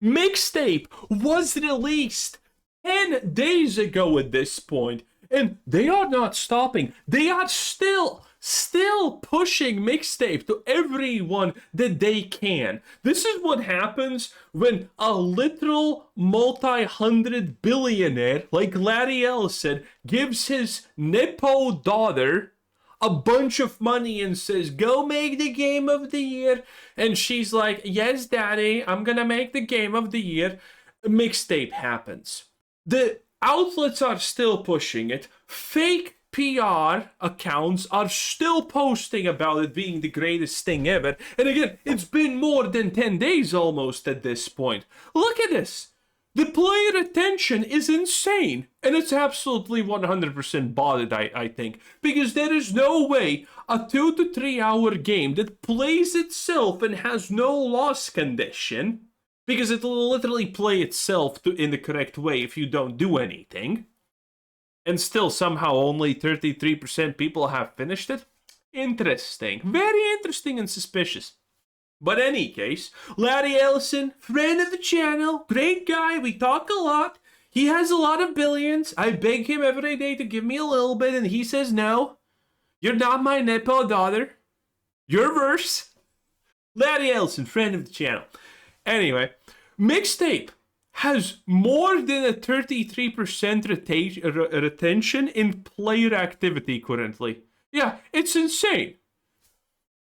Mixtape was released 10 days ago at this point, and they are not stopping. They are still pushing Mixtape to everyone that they can. This is what happens when a literal multi-hundred billionaire like Larry Ellison gives his Nepo daughter a bunch of money and says, go make the game of the year. And she's like, yes, daddy, I'm gonna make the game of the year. Mixtape happens. The outlets are still pushing it. Fake PR accounts are still posting about it being the greatest thing ever. And again, it's been more than 10 days almost at this point. Look at this. The player attention is insane, and it's absolutely 100% botted, I think, because there is no way a 2 to 3 hour game that plays itself and has no loss condition, because it will literally play itself in the correct way if you don't do anything, and still somehow only 33% people have finished it. Interesting. Very interesting and suspicious. But any case, Larry Ellison, friend of the channel, great guy, we talk a lot. He has a lot of billions. I beg him every day to give me a little bit, and he says no. You're not my Nepo daughter. You're worse. Larry Ellison, friend of the channel. Anyway, Mixtape has more than a 33% retention in player activity currently. Yeah, it's insane.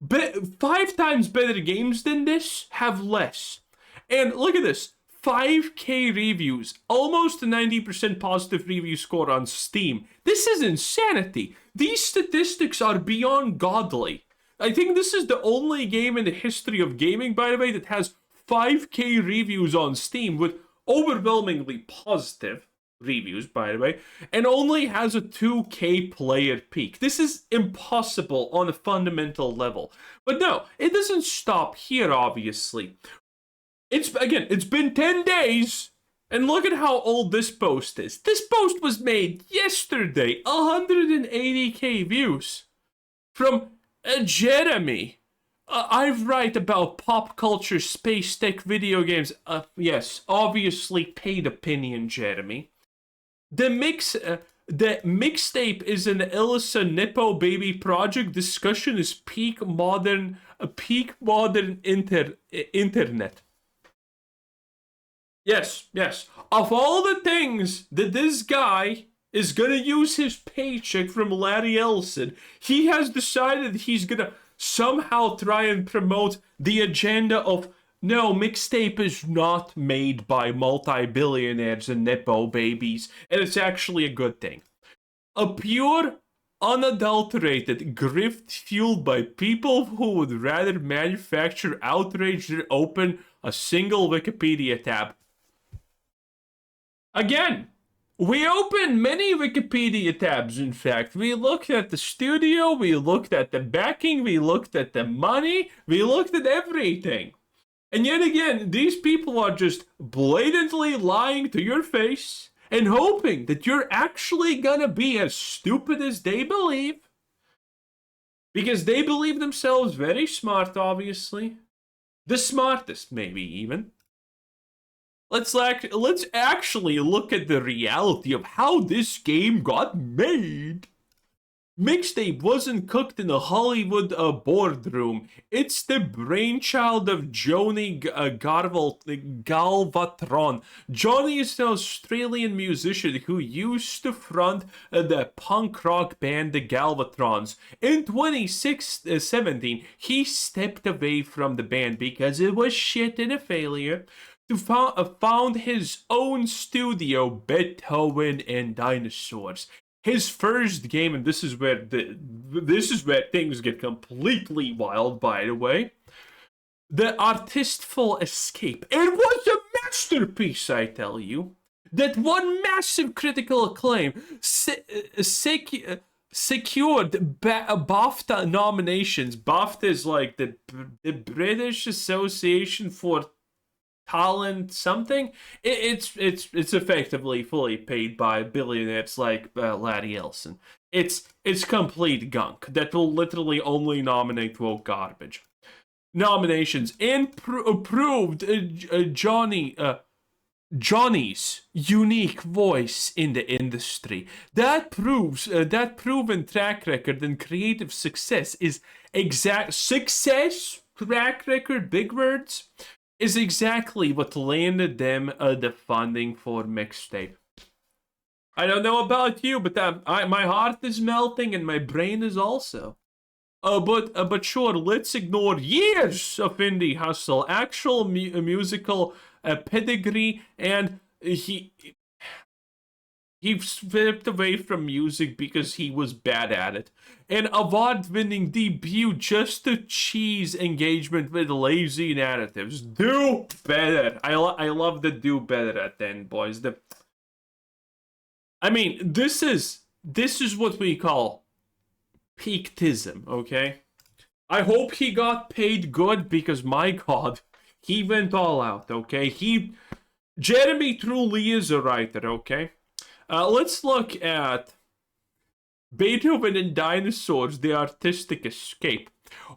But 5 times better games than this have less. And look at this. 5k reviews. Almost a 90% positive review score on Steam. This is insanity. These statistics are beyond godly. I think this is the only game in the history of gaming, by the way, that has 5k reviews on Steam with overwhelmingly positive reviews, by the way, and only has a 2k player peak. This is impossible on a fundamental level. But no, it doesn't stop here, obviously. It's been 10 days, and look at how old this post is. This post was made yesterday, 180k views from Jeremy. I write about pop culture, space tech, video games. Yes, obviously paid opinion, Jeremy. The Mixtape is an Ellison Nepo baby project. Discussion is peak modern internet. Yes. Of all the things that this guy is gonna use his paycheck from Larry Ellison, he has decided he's gonna somehow try and promote the agenda of, no, Mixtape is not made by multi-billionaires and Nepo babies, and it's actually a good thing. A pure, unadulterated grift fueled by people who would rather manufacture outrage than open a single Wikipedia tab. Again, we opened many Wikipedia tabs, in fact. We looked at the studio, we looked at the backing, we looked at the money, we looked at everything. And yet again, these people are just blatantly lying to your face and hoping that you're actually gonna be as stupid as they believe. Because they believe themselves very smart, obviously. The smartest, maybe even. Let's actually look at the reality of how this game got made. Mixtape wasn't cooked in a Hollywood boardroom. It's the brainchild of Johnny Galvatron. Johnny is an Australian musician who used to front the punk rock band the Galvatrons. In 2017, he stepped away from the band because it was shit and a failure, to found his own studio, Beethoven and Dinosaurs. His first game, and this is where things get completely wild, by the way. The Artistful Escape. It was a masterpiece, I tell you. That won massive critical acclaim. Secured BAFTA nominations. BAFTA is like the British Association for Talent something. It's effectively fully paid by billionaires like Larry Ellison. It's complete gunk that will literally only nominate woke garbage. nominations and proved Johnny's unique voice in the industry. That proves that proven track record and creative success is track record, big words, is exactly what landed them the funding for Mixtape. I don't know about you, but my heart is melting and my brain is also. But sure, let's ignore years of indie hustle, actual musical pedigree, and he slipped away from music because he was bad at it. An award-winning debut just to cheese engagement with lazy narratives. Do better. I love the do better at the end, boys. I mean, this is what we call peaktism, okay? I hope he got paid good because, my god, he went all out, okay? Jeremy truly is a writer, okay? Let's look at Beethoven and Dinosaurs, The Artistic Escape.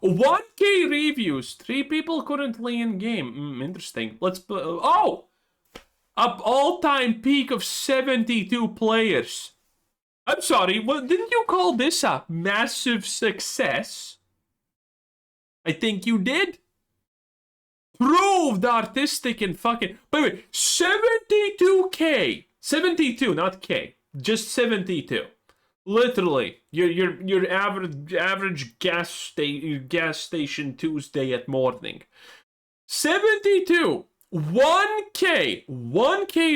1K reviews, 3 people currently in game. Interesting. Let's up all-time peak of 72 players. I'm sorry, didn't you call this a massive success? I think you did. Proved artistic and fucking... Wait, 72K. 72, not K. Just 72. Literally, your average gas station Tuesday at morning. 72. 1K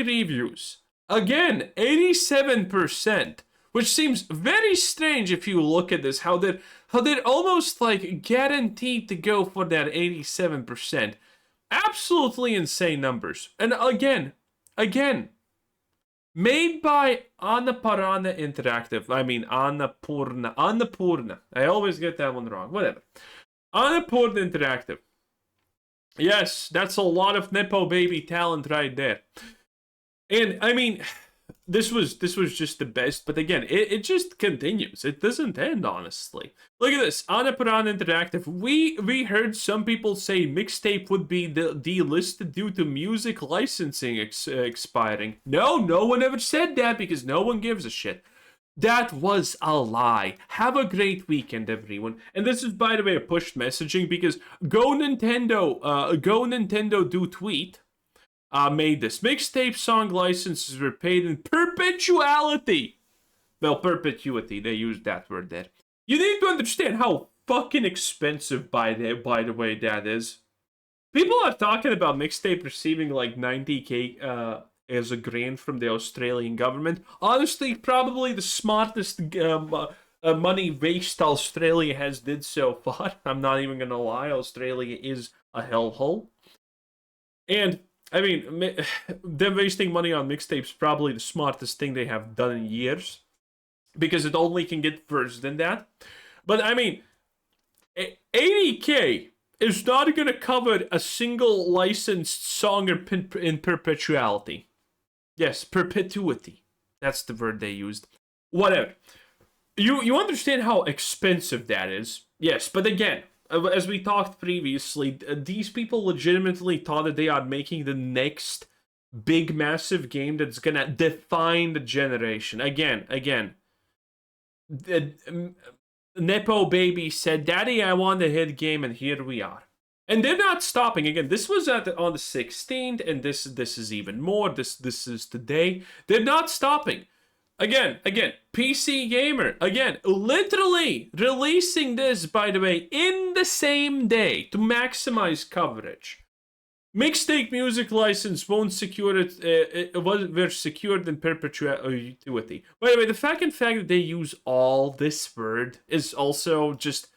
reviews. Again, 87%. Which seems very strange if you look at this, how they're almost like guaranteed to go for that 87%. Absolutely insane numbers. And again, made by Annapurna Interactive. I mean Annapurna. I always get that one wrong. Whatever. Annapurna Interactive. Yes, that's a lot of Nepo baby talent right there. And I mean, this was just the best, but again, it just continues. It doesn't end, honestly. Look at this, Annapurna Interactive. We heard some people say Mixtape would be delisted due to music licensing expiring. No one ever said that because no one gives a shit. That was a lie. Have a great weekend, everyone. And this is, by the way, a pushed messaging because Go Nintendo do tweet. Made this. Mixtape song licenses were paid in perpetuality. Well, perpetuity, they used that word there. You need to understand how fucking expensive, by the way, that is. People are talking about Mixtape receiving like 90k as a grant from the Australian government. Honestly, probably the smartest money waste Australia has did so far. I'm not even gonna lie, Australia is a hellhole. And I mean, them wasting money on Mixtape's probably the smartest thing they have done in years. Because it only can get worse than that. But I mean, 80k is not going to cover a single licensed song in perpetuality. Yes, perpetuity. That's the word they used. Whatever. You understand how expensive that is. Yes, but again, as we talked previously, these people legitimately thought that they are making the next big, massive game that's gonna define the generation. Again, Nepo Baby said, "Daddy, I want a hit game," and here we are. And they're not stopping. Again, this was on the 16th, and this is even more. This is today. They're not stopping. Again, PC Gamer, again, literally releasing this, by the way, in the same day to maximize coverage. Mixtape music license won't secure it. Were secured in perpetuity. By the way, the fact that they use all this word is also just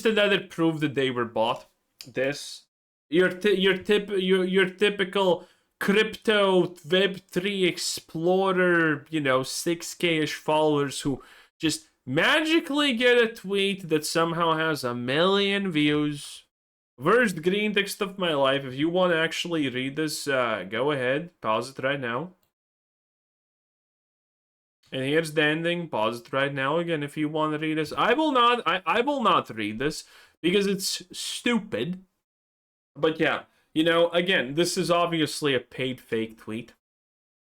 another proof that they were bought. This your typical crypto Web3 explorer, 6K-ish followers who just magically get a tweet that somehow has 1 million views. Worst green text of my life. If you want to actually read this, go ahead. Pause it right now. And here's the ending. Pause it right now again if you want to read this. I will not read this because it's stupid. But yeah, you know, again, this is obviously a paid fake tweet.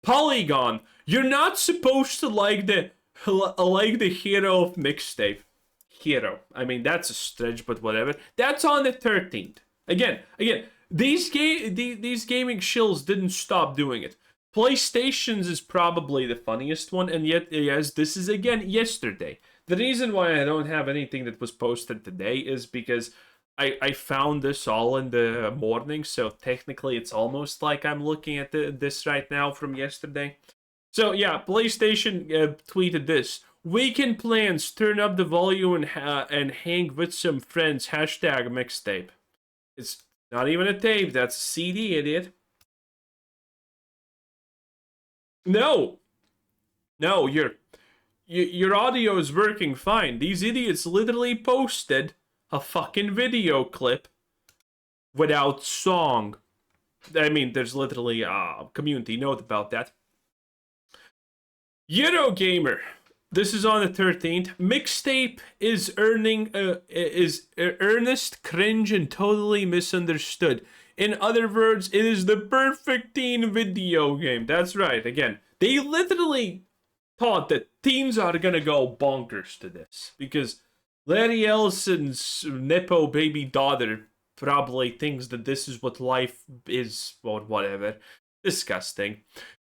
Polygon, you're not supposed to like the hero of Mixtape. Hero. I mean, that's a stretch, but whatever. That's on the 13th. Again, these gaming shills didn't stop doing it. PlayStation's is probably the funniest one, and yet, yes, this is again yesterday. The reason why I don't have anything that was posted today is because I found this all in the morning, so technically it's almost like I'm looking at this right now from yesterday. So yeah, PlayStation tweeted this. Weekend plans, turn up the volume and hang with some friends, hashtag mixtape. It's not even a tape, that's a CD, idiot. No, your audio is working fine. These idiots literally posted a fucking video clip without song. I mean, there's literally a community note about that. Eurogamer. This is on the 13th. Mixtape is earnest, cringe, and totally misunderstood. In other words, it is the perfect teen video game. That's right. Again, they literally thought that teens are gonna go bonkers to this because Larry Ellison's Nepo baby daughter probably thinks that this is what life is, or whatever. Disgusting.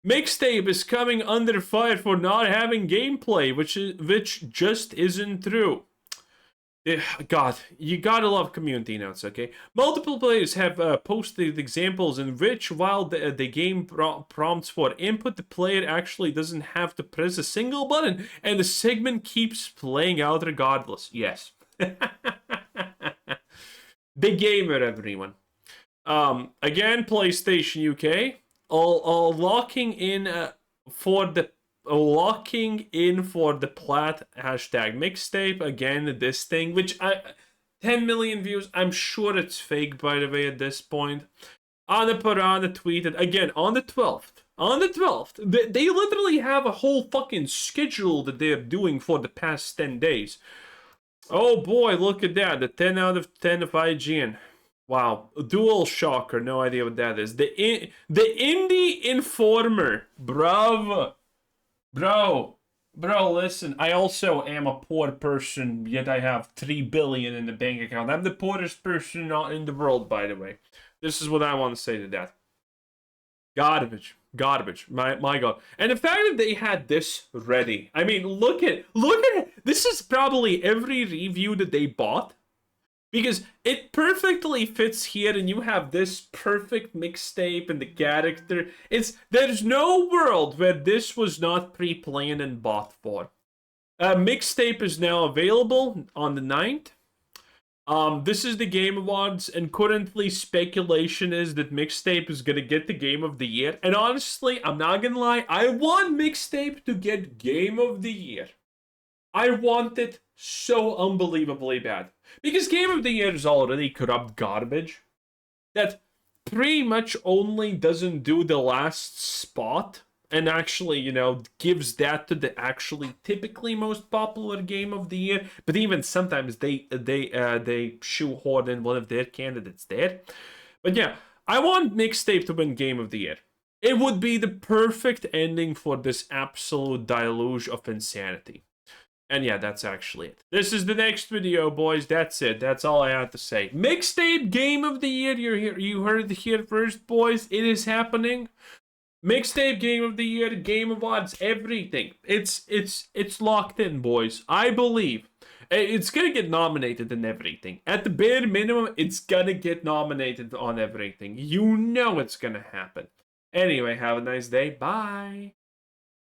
Mixtape is coming under fire for not having gameplay, which just isn't true. God, you gotta love community notes, okay? Multiple players have posted examples in which, while the game prompts for input, the player actually doesn't have to press a single button, and the segment keeps playing out regardless. Yes. The gamer, everyone. Again, PlayStation UK, all locking in for the plat hashtag mixtape. Again, this thing, which 10 million views. I'm sure it's fake, by the way, at this point. Anna Parana tweeted again on the 12th. On the 12th, they literally have a whole fucking schedule that they're doing for the past 10 days. Oh boy, look at that. The 10 out of 10 of IGN. Wow. Dual Shocker. No idea what that is. The Indie Informer. Bravo. Bro, listen, I also am a poor person, yet I have 3 billion in the bank account. I'm the poorest person in the world, by the way. This is what I want to say to that. Garbage. My God. And the fact that they had this ready. I mean, look at it. This is probably every review that they bought. Because it perfectly fits here, and you have this perfect mixtape and the character. There's no world where this was not pre-planned and bought for. Mixtape is now available on the 9th. This is the Game Awards, and currently speculation is that Mixtape is gonna get the Game of the Year. And honestly, I'm not gonna lie, I want Mixtape to get Game of the Year. I want it so unbelievably bad. Because Game of the Year is already corrupt garbage that pretty much only doesn't do the last spot and actually, you know, gives that to the actually typically most popular Game of the Year. But even sometimes they shoehorn in one of their candidates there. But yeah, I want Mixtape to win Game of the Year. It would be the perfect ending for this absolute deluge of insanity. And yeah, that's actually it. This is the next video, boys. That's it. That's all I have to say. Mixtape Game of the Year. You heard it here first, boys. It is happening. Mixtape Game of the Year, Game Awards, everything. It's locked in, boys. I believe it's gonna get nominated in everything. At the bare minimum, it's gonna get nominated on everything. You know it's gonna happen. Anyway, have a nice day. Bye.